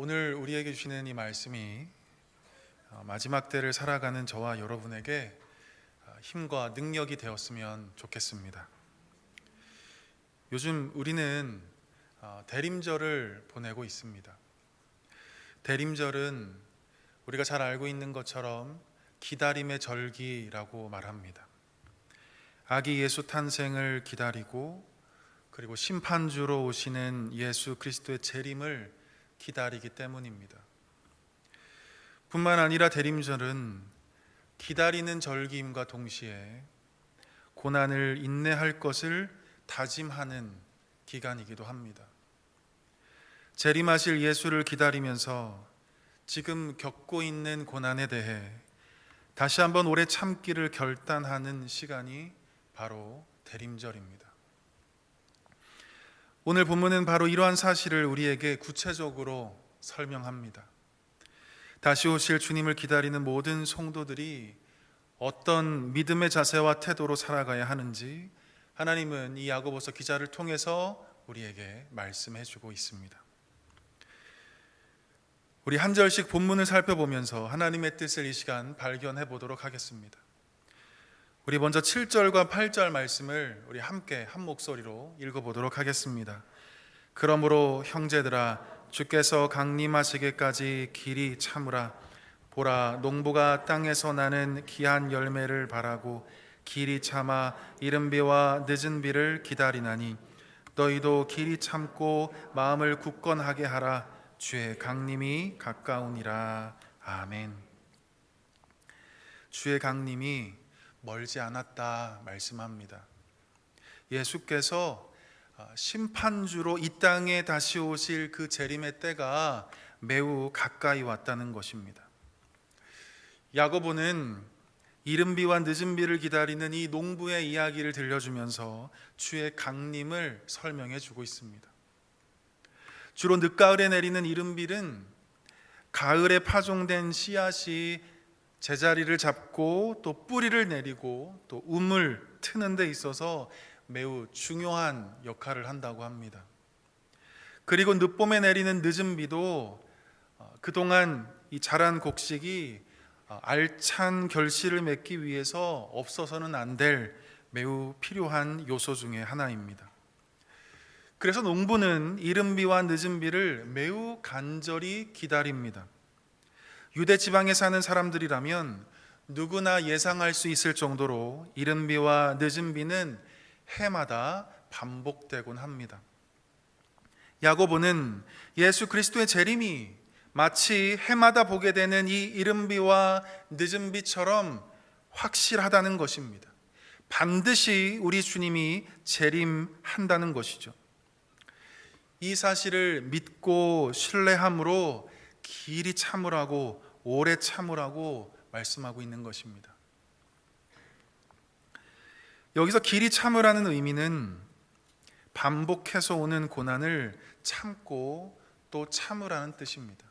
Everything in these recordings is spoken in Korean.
오늘 우리에게 주시는 이 말씀이 마지막 때를 살아가는 저와 여러분에게 힘과 능력이 되었으면 좋겠습니다. 요즘 우리는 대림절을 보내고 있습니다. 대림절은 우리가 잘 알고 있는 것처럼 기다림의 절기라고 말합니다. 아기 예수 탄생을 기다리고 그리고 심판주로 오시는 예수 그리스도의 재림을 기다리기 때문입니다. 뿐만 아니라 대림절은 기다리는 절기임과 동시에 고난을 인내할 것을 다짐하는 기간이기도 합니다. 재림하실 예수를 기다리면서 지금 겪고 있는 고난에 대해 다시 한번 오래 참기를 결단하는 시간이 바로 대림절입니다. 오늘 본문은 바로 이러한 사실을 우리에게 구체적으로 설명합니다. 다시 오실 주님을 기다리는 모든 성도들이 어떤 믿음의 자세와 태도로 살아가야 하는지 하나님은 이 야고보서 기자를 통해서 우리에게 말씀해 주고 있습니다. 우리 한 절씩 본문을 살펴보면서 하나님의 뜻을 이 시간 발견해 보도록 하겠습니다. 우리 먼저 7절과 8절 말씀을 우리 함께 한 목소리로 읽어보도록 하겠습니다. 그러므로 형제들아, 주께서 강림하시기까지 길이 참으라. 보라, 농부가 땅에서 나는 귀한 열매를 바라고 길이 참아 이른 비와 늦은 비를 기다리나니 너희도 길이 참고 마음을 굳건하게 하라. 주의 강림이 가까우니라. 아멘. 주의 강림이 멀지 않았다 말씀합니다. 예수께서 심판주로 이 땅에 다시 오실 그 재림의 때가 매우 가까이 왔다는 것입니다. 야고보는 이른 비와 늦은 비를 기다리는 이 농부의 이야기를 들려주면서 주의 강림을 설명해 주고 있습니다. 주로 늦가을에 내리는 이른 비는 가을에 파종된 씨앗이 제자리를 잡고 또 뿌리를 내리고 또 움을 트는 데 있어서 매우 중요한 역할을 한다고 합니다. 그리고 늦봄에 내리는 늦은 비도 그동안 이 자란 곡식이 알찬 결실을 맺기 위해서 없어서는 안 될 매우 필요한 요소 중에 하나입니다. 그래서 농부는 이른 비와 늦은 비를 매우 간절히 기다립니다. 유대 지방에 사는 사람들이라면 누구나 예상할 수 있을 정도로 이른 비와 늦은 비는 해마다 반복되곤 합니다. 야고보는 예수 그리스도의 재림이 마치 해마다 보게 되는 이 이른 비와 늦은 비처럼 확실하다는 것입니다. 반드시 우리 주님이 재림한다는 것이죠. 이 사실을 믿고 신뢰함으로 길이 참으라고, 오래 참으라고 말씀하고 있는 것입니다. 여기서 길이 참으라는 의미는 반복해서 오는 고난을 참고 또 참으라는 뜻입니다.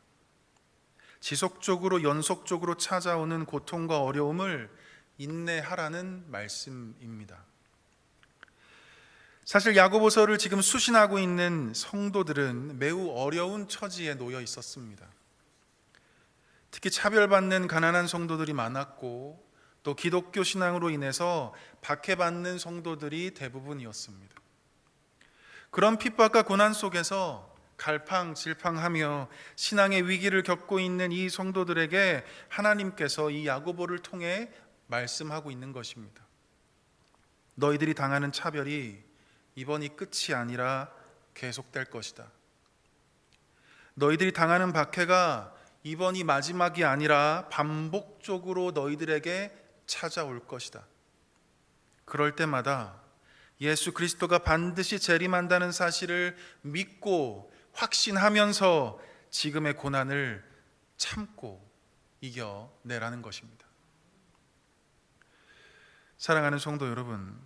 지속적으로 연속적으로 찾아오는 고통과 어려움을 인내하라는 말씀입니다. 사실 야고보서를 지금 수신하고 있는 성도들은 매우 어려운 처지에 놓여 있었습니다. 특히 차별받는 가난한 성도들이 많았고 또 기독교 신앙으로 인해서 박해받는 성도들이 대부분이었습니다. 그런 핍박과 고난 속에서 갈팡질팡하며 신앙의 위기를 겪고 있는 이 성도들에게 하나님께서 이 야고보를 통해 말씀하고 있는 것입니다. 너희들이 당하는 차별이 이번이 끝이 아니라 계속될 것이다. 너희들이 당하는 박해가 이번이 마지막이 아니라 반복적으로 너희들에게 찾아올 것이다. 그럴 때마다 예수 그리스도가 반드시 재림한다는 사실을 믿고 확신하면서 지금의 고난을 참고 이겨내라는 것입니다. 사랑하는 성도 여러분,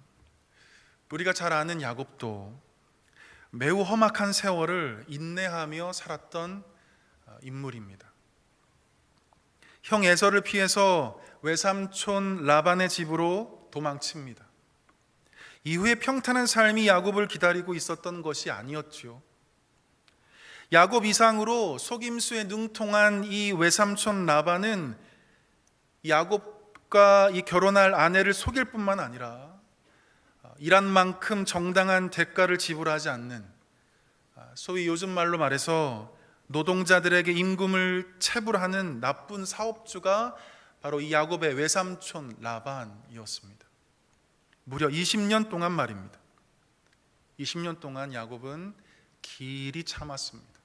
우리가 잘 아는 야곱도 매우 험악한 세월을 인내하며 살았던 인물입니다. 형 에서를 피해서 외삼촌 라반의 집으로 도망칩니다. 이후에 평탄한 삶이 야곱을 기다리고 있었던 것이 아니었죠. 야곱 이상으로 속임수에 능통한 이 외삼촌 라반은 야곱과 이 결혼할 아내를 속일 뿐만 아니라 일한 만큼 정당한 대가를 지불하지 않는, 소위 요즘 말로 말해서 노동자들에게 임금을 체불하는 나쁜 사업주가 바로 이 야곱의 외삼촌 라반이었습니다. 무려 20년 동안 말입니다. 20년 동안 야곱은 길이 참았습니다.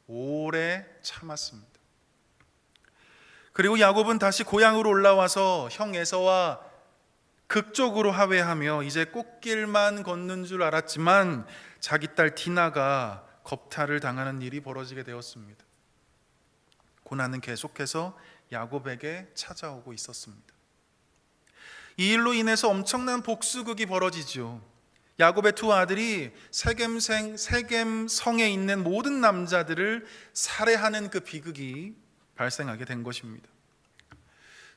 오래 참았습니다. 그리고 야곱은 다시 고향으로 올라와서 형 에서와 극적으로 화해하며 이제 꽃길만 걷는 줄 알았지만 자기 딸 디나가 겁탈을 당하는 일이 벌어지게 되었습니다. 고난은 계속해서 야곱에게 찾아오고 있었습니다. 이 일로 인해서 엄청난 복수극이 벌어지죠. 야곱의 두 아들이 세겜성에 있는 모든 남자들을 살해하는 그 비극이 발생하게 된 것입니다.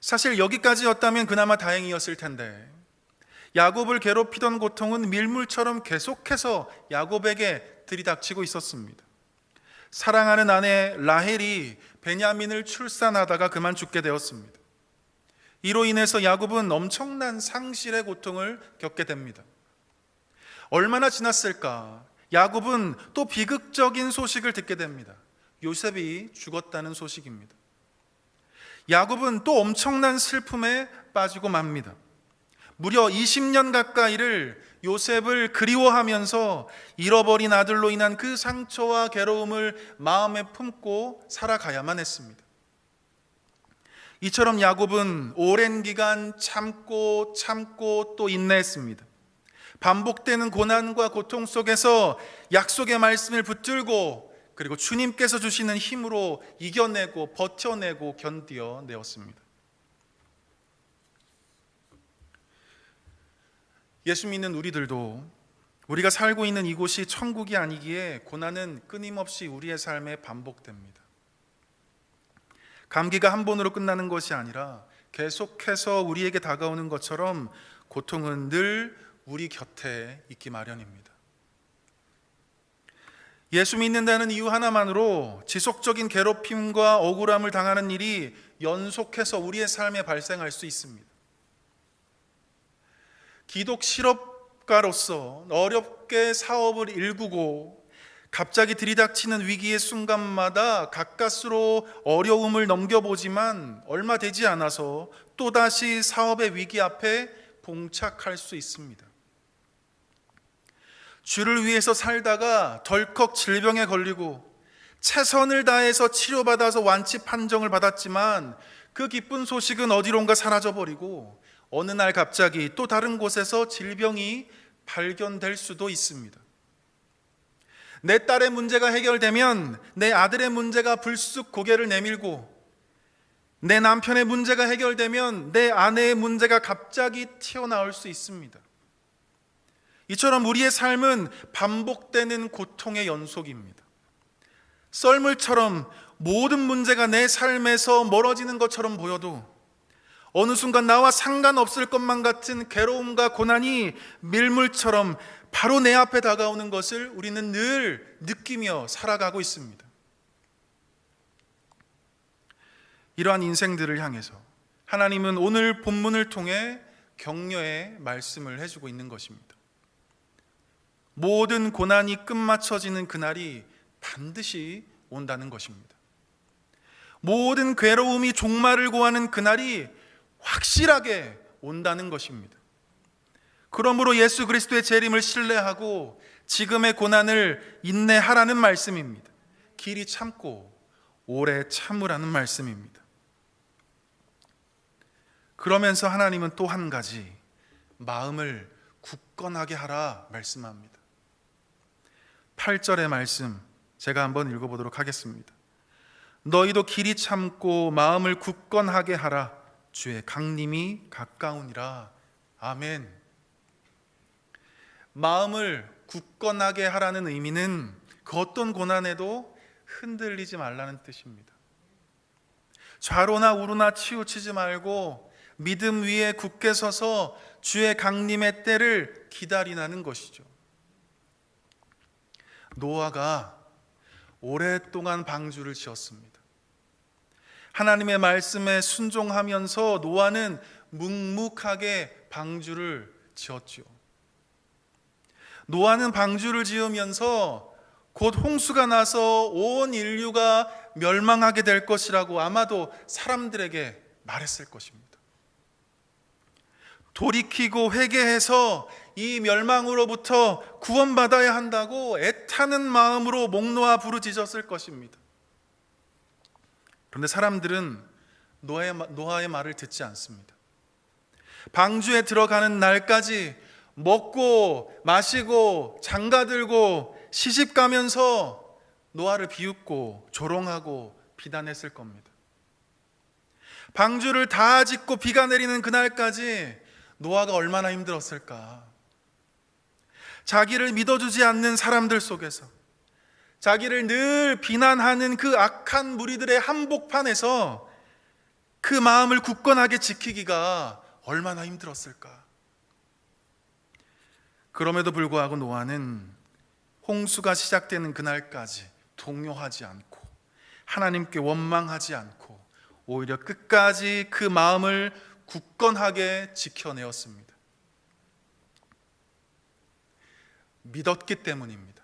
사실 여기까지였다면 그나마 다행이었을 텐데, 야곱을 괴롭히던 고통은 밀물처럼 계속해서 야곱에게 들이닥치고 있었습니다. 사랑하는 아내 라헬이 베냐민을 출산하다가 그만 죽게 되었습니다. 이로 인해서 야곱은 엄청난 상실의 고통을 겪게 됩니다. 얼마나 지났을까? 야곱은 또 비극적인 소식을 듣게 됩니다. 요셉이 죽었다는 소식입니다. 야곱은 또 엄청난 슬픔에 빠지고 맙니다. 무려 20년 가까이를 요셉을 그리워하면서 잃어버린 아들로 인한 그 상처와 괴로움을 마음에 품고 살아가야만 했습니다. 이처럼 야곱은 오랜 기간 참고 또 인내했습니다. 반복되는 고난과 고통 속에서 약속의 말씀을 붙들고, 그리고 주님께서 주시는 힘으로 이겨내고 버텨내고 견뎌내었습니다. 예수 믿는 우리들도 우리가 살고 있는 이곳이 천국이 아니기에 고난은 끊임없이 우리의 삶에 반복됩니다. 감기가 한 번으로 끝나는 것이 아니라 계속해서 우리에게 다가오는 것처럼 고통은 늘 우리 곁에 있기 마련입니다. 예수 믿는다는 이유 하나만으로 지속적인 괴롭힘과 억울함을 당하는 일이 연속해서 우리의 삶에 발생할 수 있습니다. 기독 실업가로서 어렵게 사업을 일구고 갑자기 들이닥치는 위기의 순간마다 가까스로 어려움을 넘겨보지만 얼마 되지 않아서 또다시 사업의 위기 앞에 봉착할 수 있습니다. 주를 위해서 살다가 덜컥 질병에 걸리고 최선을 다해서 치료받아서 완치 판정을 받았지만 그 기쁜 소식은 어디론가 사라져버리고 어느 날 갑자기 또 다른 곳에서 질병이 발견될 수도 있습니다. 내 딸의 문제가 해결되면 내 아들의 문제가 불쑥 고개를 내밀고, 내 남편의 문제가 해결되면 내 아내의 문제가 갑자기 튀어나올 수 있습니다. 이처럼 우리의 삶은 반복되는 고통의 연속입니다. 썰물처럼 모든 문제가 내 삶에서 멀어지는 것처럼 보여도 어느 순간 나와 상관없을 것만 같은 괴로움과 고난이 밀물처럼 바로 내 앞에 다가오는 것을 우리는 늘 느끼며 살아가고 있습니다. 이러한 인생들을 향해서 하나님은 오늘 본문을 통해 격려의 말씀을 해주고 있는 것입니다. 모든 고난이 끝마쳐지는 그날이 반드시 온다는 것입니다. 모든 괴로움이 종말을 고하는 그날이 확실하게 온다는 것입니다. 그러므로 예수 그리스도의 재림을 신뢰하고 지금의 고난을 인내하라는 말씀입니다. 길이 참고 오래 참으라는 말씀입니다. 그러면서 하나님은 또 한 가지 마음을 굳건하게 하라 말씀합니다. 8절의 말씀 제가 한번 읽어보도록 하겠습니다. 너희도 길이 참고 마음을 굳건하게 하라. 주의 강림이 가까우니라. 아멘. 마음을 굳건하게 하라는 의미는 그 어떤 고난에도 흔들리지 말라는 뜻입니다. 좌로나 우로나 치우치지 말고 믿음 위에 굳게 서서 주의 강림의 때를 기다리라는 것이죠. 노아가 오랫동안 방주를 지었습니다. 하나님의 말씀에 순종하면서 노아는 묵묵하게 방주를 지었죠. 노아는 방주를 지으면서 곧 홍수가 나서 온 인류가 멸망하게 될 것이라고 아마도 사람들에게 말했을 것입니다. 돌이키고 회개해서 이 멸망으로부터 구원받아야 한다고 애타는 마음으로 목 놓아 부르짖었을 것입니다. 그런데 사람들은 노아의 말을 듣지 않습니다. 방주에 들어가는 날까지 먹고 마시고 장가들고 시집가면서 노아를 비웃고 조롱하고 비난했을 겁니다. 방주를 다 짓고 비가 내리는 그날까지 노아가 얼마나 힘들었을까. 자기를 믿어주지 않는 사람들 속에서, 자기를 늘 비난하는 그 악한 무리들의 한복판에서 그 마음을 굳건하게 지키기가 얼마나 힘들었을까. 그럼에도 불구하고 노아는 홍수가 시작되는 그날까지 동요하지 않고 하나님께 원망하지 않고 오히려 끝까지 그 마음을 굳건하게 지켜내었습니다. 믿었기 때문입니다.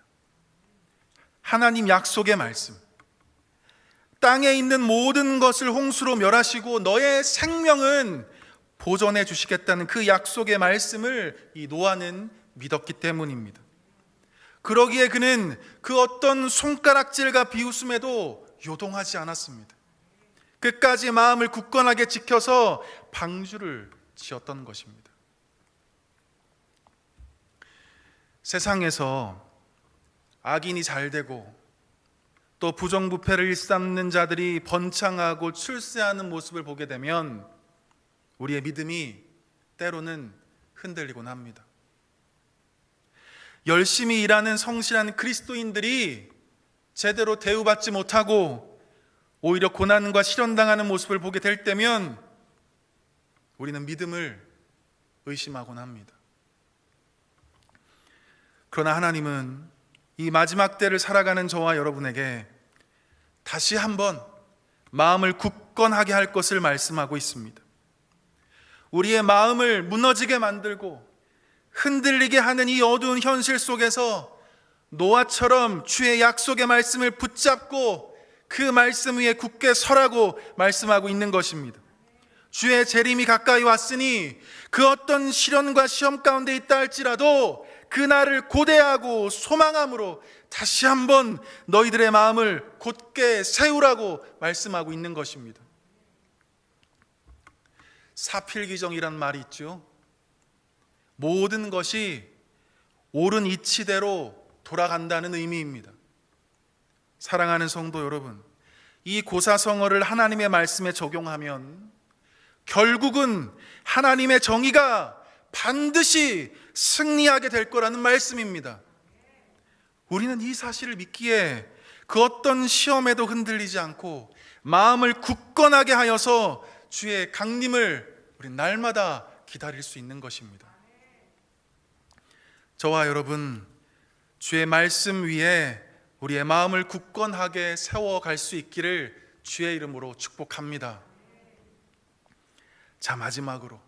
하나님 약속의 말씀, 땅에 있는 모든 것을 홍수로 멸하시고 너의 생명은 보존해 주시겠다는 그 약속의 말씀을 이 노아는 믿었기 때문입니다. 그러기에 그는 그 어떤 손가락질과 비웃음에도 요동하지 않았습니다. 끝까지 마음을 굳건하게 지켜서 방주를 지었던 것입니다. 세상에서 악인이 잘되고 또 부정부패를 일삼는 자들이 번창하고 출세하는 모습을 보게 되면 우리의 믿음이 때로는 흔들리곤 합니다. 열심히 일하는 성실한 그리스도인들이 제대로 대우받지 못하고 오히려 고난과 시련당하는 모습을 보게 될 때면 우리는 믿음을 의심하곤 합니다. 그러나 하나님은 이 마지막 때를 살아가는 저와 여러분에게 다시 한번 마음을 굳건하게 할 것을 말씀하고 있습니다. 우리의 마음을 무너지게 만들고 흔들리게 하는 이 어두운 현실 속에서 노아처럼 주의 약속의 말씀을 붙잡고 그 말씀 위에 굳게 서라고 말씀하고 있는 것입니다. 주의 재림이 가까이 왔으니 그 어떤 시련과 시험 가운데 있다 할지라도 그날을 고대하고 소망함으로 다시 한번 너희들의 마음을 곧게 세우라고 말씀하고 있는 것입니다. 사필귀정이란 말이 있죠. 모든 것이 옳은 이치대로 돌아간다는 의미입니다. 사랑하는 성도 여러분, 이 고사성어를 하나님의 말씀에 적용하면 결국은 하나님의 정의가 반드시 승리하게 될 거라는 말씀입니다. 우리는 이 사실을 믿기에 그 어떤 시험에도 흔들리지 않고 마음을 굳건하게 하여서 주의 강림을 우리 날마다 기다릴 수 있는 것입니다. 저와 여러분, 주의 말씀 위에 우리의 마음을 굳건하게 세워갈 수 있기를 주의 이름으로 축복합니다. 자, 마지막으로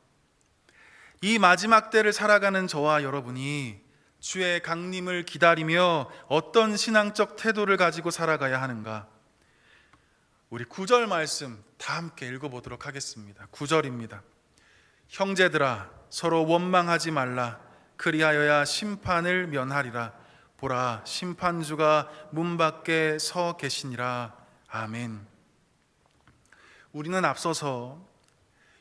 이 마지막 때를 살아가는 저와 여러분이 주의 강림을 기다리며 어떤 신앙적 태도를 가지고 살아가야 하는가? 우리 9절 말씀 다 함께 읽어보도록 하겠습니다. 9절입니다. 형제들아, 서로 원망하지 말라. 그리하여야 심판을 면하리라. 보라, 심판주가 문 밖에 서 계시니라. 아멘. 우리는 앞서서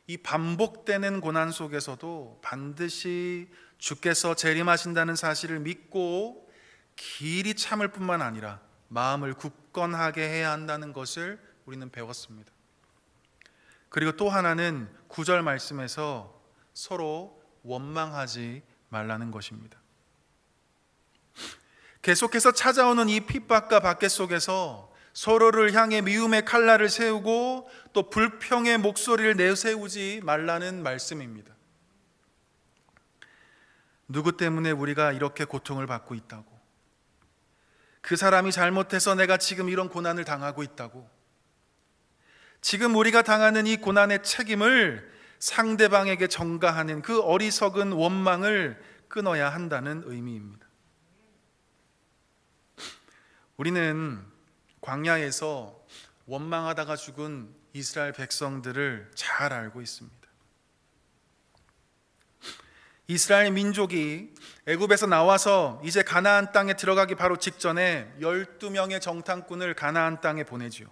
이 반복되는 고난 속에서도 반드시 주께서 재림하신다는 사실을 믿고 길이 참을 뿐만 아니라 마음을 굳건하게 해야 한다는 것을 우리는 배웠습니다. 그리고 또 하나는 9절 말씀에서 서로 원망하지 말라는 것입니다. 계속해서 찾아오는 이 핍박과 박해 속에서 서로를 향해 미움의 칼날을 세우고 또 불평의 목소리를 내세우지 말라는 말씀입니다. 누구 때문에 우리가 이렇게 고통을 받고 있다고, 그 사람이 잘못해서 내가 지금 이런 고난을 당하고 있다고, 지금 우리가 당하는 이 고난의 책임을 상대방에게 전가하는 그 어리석은 원망을 끊어야 한다는 의미입니다. 우리는 광야에서 원망하다가 죽은 이스라엘 백성들을 잘 알고 있습니다. 이스라엘 민족이 애굽에서 나와서 이제 가나안 땅에 들어가기 바로 직전에 12명의 정탐꾼을 가나안 땅에 보내지요.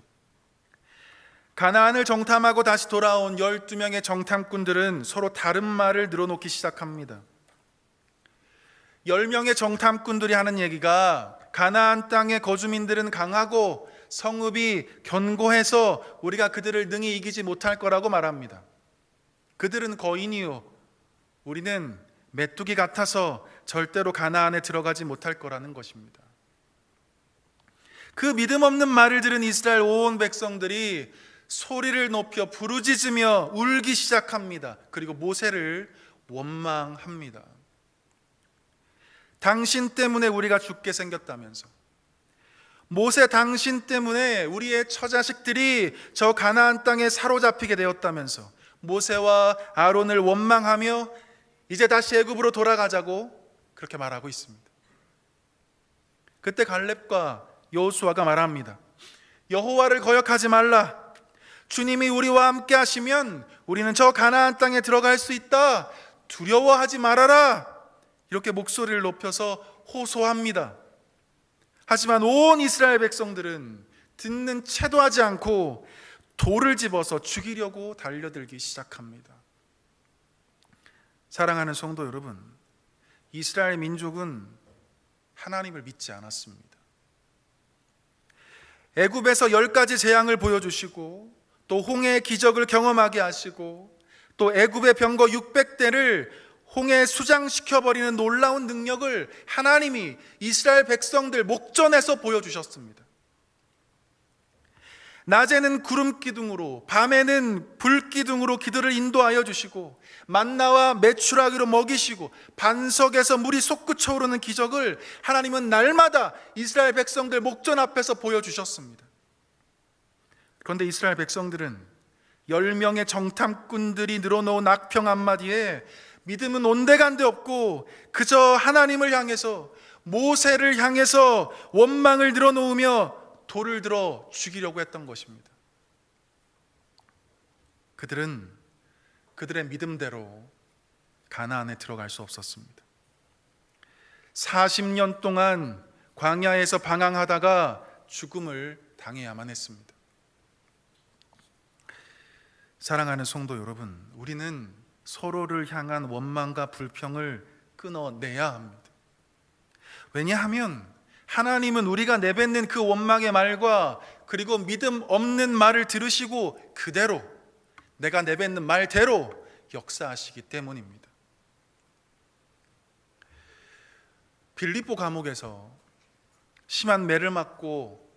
가나안을 정탐하고 다시 돌아온 12명의 정탐꾼들은 서로 다른 말을 늘어놓기 시작합니다. 10명의 정탐꾼들이 하는 얘기가 가나안 땅의 거주민들은 강하고 성읍이 견고해서 우리가 그들을 능히 이기지 못할 거라고 말합니다. 그들은 거인이요, 우리는 메뚜기 같아서 절대로 가나안에 들어가지 못할 거라는 것입니다. 그 믿음 없는 말을 들은 이스라엘 온 백성들이 소리를 높여 부르짖으며 울기 시작합니다. 그리고 모세를 원망합니다. 당신 때문에 우리가 죽게 생겼다면서, 모세 당신 때문에 우리의 처자식들이 저 가나안 땅에 사로잡히게 되었다면서 모세와 아론을 원망하며 이제 다시 애굽으로 돌아가자고 그렇게 말하고 있습니다. 그때 갈렙과 여호수아가 말합니다. 여호와를 거역하지 말라. 주님이 우리와 함께 하시면 우리는 저 가나안 땅에 들어갈 수 있다. 두려워하지 말아라. 이렇게 목소리를 높여서 호소합니다. 하지만 온 이스라엘 백성들은 듣는 채도 하지 않고 돌을 집어서 죽이려고 달려들기 시작합니다. 사랑하는 성도 여러분, 이스라엘 민족은 하나님을 믿지 않았습니다. 애굽에서 10가지 재앙을 보여주시고 또 홍해의 기적을 경험하게 하시고 또 애굽의 병거 600대를 홍해에 수장시켜버리는 놀라운 능력을 하나님이 이스라엘 백성들 목전에서 보여주셨습니다. 낮에는 구름 기둥으로, 밤에는 불 기둥으로 그들을 인도하여 주시고 만나와 메추라기로 먹이시고 반석에서 물이 솟구쳐 오르는 기적을 하나님은 날마다 이스라엘 백성들 목전 앞에서 보여주셨습니다. 그런데 이스라엘 백성들은 10명의 정탐꾼들이 늘어놓은 악평 한마디에 믿음은 온데간데 없고 그저 하나님을 향해서, 모세를 향해서 원망을 늘어놓으며 돌을 들어 죽이려고 했던 것입니다. 그들은 그들의 믿음대로 가나안에 들어갈 수 없었습니다. 40년 동안 광야에서 방황하다가 죽음을 당해야만 했습니다. 사랑하는 성도 여러분, 우리는 서로를 향한 원망과 불평을 끊어내야 합니다. 왜냐하면 하나님은 우리가 내뱉는 그 원망의 말과 그리고 믿음 없는 말을 들으시고 그대로, 내가 내뱉는 말대로 역사하시기 때문입니다. 빌립보 감옥에서 심한 매를 맞고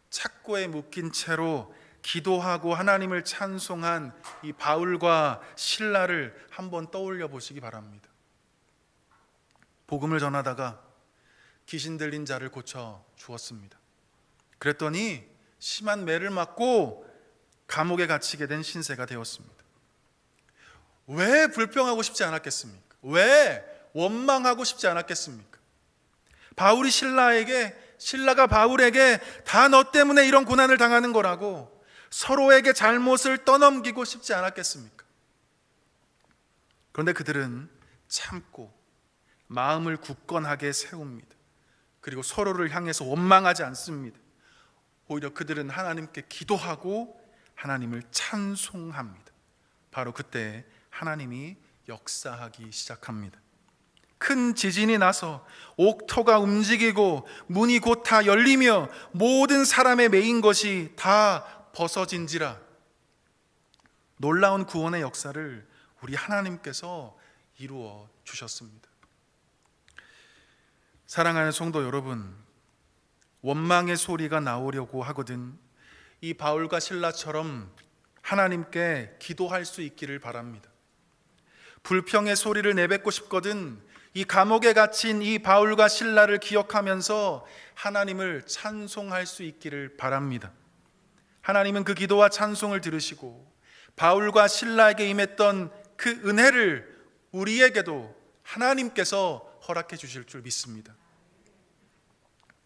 착고에 묶인 채로 기도하고 하나님을 찬송한 이 바울과 실라를 한번 떠올려 보시기 바랍니다. 복음을 전하다가 귀신 들린 자를 고쳐 주었습니다. 그랬더니 심한 매를 맞고 감옥에 갇히게 된 신세가 되었습니다. 왜 불평하고 싶지 않았겠습니까? 왜 원망하고 싶지 않았겠습니까? 바울이 신라에게, 신라가 바울에게 다 너 때문에 이런 고난을 당하는 거라고 서로에게 잘못을 떠넘기고 싶지 않았겠습니까? 그런데 그들은 참고 마음을 굳건하게 세웁니다. 그리고 서로를 향해서 원망하지 않습니다. 오히려 그들은 하나님께 기도하고 하나님을 찬송합니다. 바로 그때 하나님이 역사하기 시작합니다. 큰 지진이 나서 옥토가 움직이고 문이 곧 다 열리며 모든 사람의 매인 것이 다 벗어진지라. 놀라운 구원의 역사를 우리 하나님께서 이루어 주셨습니다. 사랑하는 성도 여러분, 원망의 소리가 나오려고 하거든 이 바울과 실라처럼 하나님께 기도할 수 있기를 바랍니다. 불평의 소리를 내뱉고 싶거든 이 감옥에 갇힌 이 바울과 실라를 기억하면서 하나님을 찬송할 수 있기를 바랍니다. 하나님은 그 기도와 찬송을 들으시고 바울과 실라에게 임했던 그 은혜를 우리에게도 하나님께서 허락해 주실 줄 믿습니다.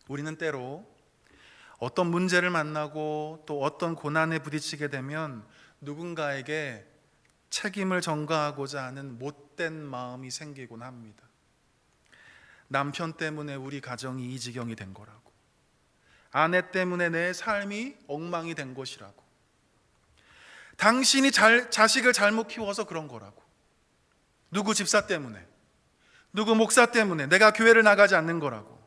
우리는 때로 어떤 문제를 만나고 또 어떤 고난에 부딪히게 되면 누군가에게 책임을 전가하고자 하는 못된 마음이 생기곤 합니다. 남편 때문에 우리 가정이 이 지경이 된 거라고, 아내 때문에 내 삶이 엉망이 된 것이라고, 당신이 자식을 잘못 키워서 그런 거라고, 누구 집사 때문에, 누구 목사 때문에 내가 교회를 나가지 않는 거라고,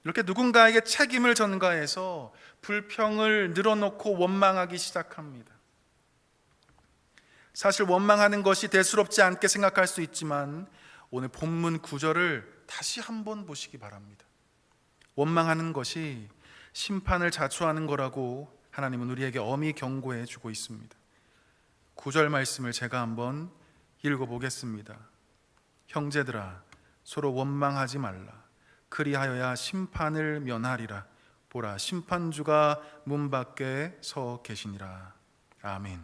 이렇게 누군가에게 책임을 전가해서 불평을 늘어놓고 원망하기 시작합니다. 사실 원망하는 것이 대수롭지 않게 생각할 수 있지만 오늘 본문 9절을 다시 한번 보시기 바랍니다. 원망하는 것이 심판을 자초하는 거라고 하나님은 우리에게 엄히 경고해 주고 있습니다. 9절 말씀을 제가 한번 읽어보겠습니다. 형제들아, 서로 원망하지 말라. 그리하여야 심판을 면하리라. 보라, 심판주가 문 밖에 서 계시니라. 아멘.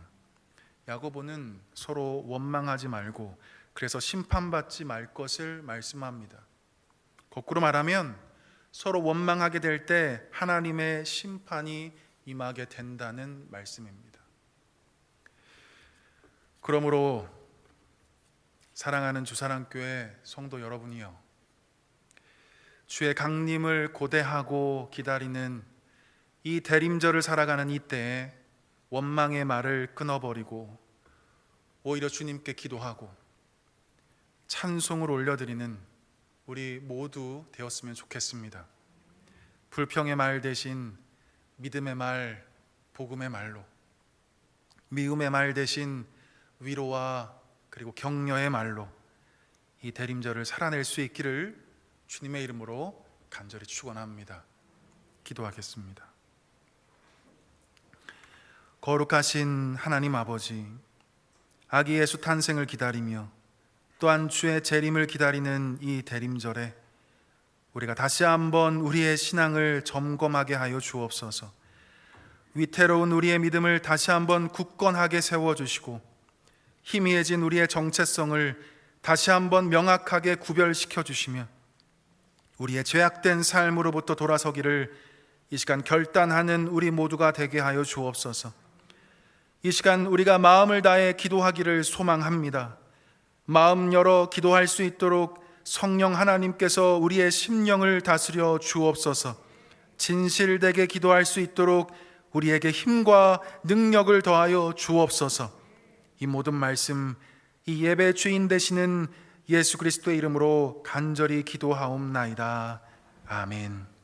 야고보는 서로 원망하지 말고 그래서 심판받지 말 것을 말씀합니다. 거꾸로 말하면 서로 원망하게 될 때 하나님의 심판이 임하게 된다는 말씀입니다. 그러므로 사랑하는 주사랑교회 성도 여러분이요, 주의 강림을 고대하고 기다리는 이 대림절을 살아가는 이때에 원망의 말을 끊어버리고 오히려 주님께 기도하고 찬송을 올려드리는 우리 모두 되었으면 좋겠습니다. 불평의 말 대신 믿음의 말, 복음의 말로, 미움의 말 대신 위로와 그리고 격려의 말로 이 대림절을 살아낼 수 있기를 주님의 이름으로 간절히 축원합니다. 기도하겠습니다. 거룩하신 하나님 아버지, 아기 예수 탄생을 기다리며 또한 주의 재림을 기다리는 이 대림절에 우리가 다시 한번 우리의 신앙을 점검하게 하여 주옵소서. 위태로운 우리의 믿음을 다시 한번 굳건하게 세워주시고 희미해진 우리의 정체성을 다시 한번 명확하게 구별시켜 주시며 우리의 죄악된 삶으로부터 돌아서기를 이 시간 결단하는 우리 모두가 되게 하여 주옵소서. 이 시간 우리가 마음을 다해 기도하기를 소망합니다. 마음 열어 기도할 수 있도록 성령 하나님께서 우리의 심령을 다스려 주옵소서. 진실되게 기도할 수 있도록 우리에게 힘과 능력을 더하여 주옵소서. 이 모든 말씀, 이 예배 주인 되시는 예수 그리스도의 이름으로 간절히 기도하옵나이다. 아멘.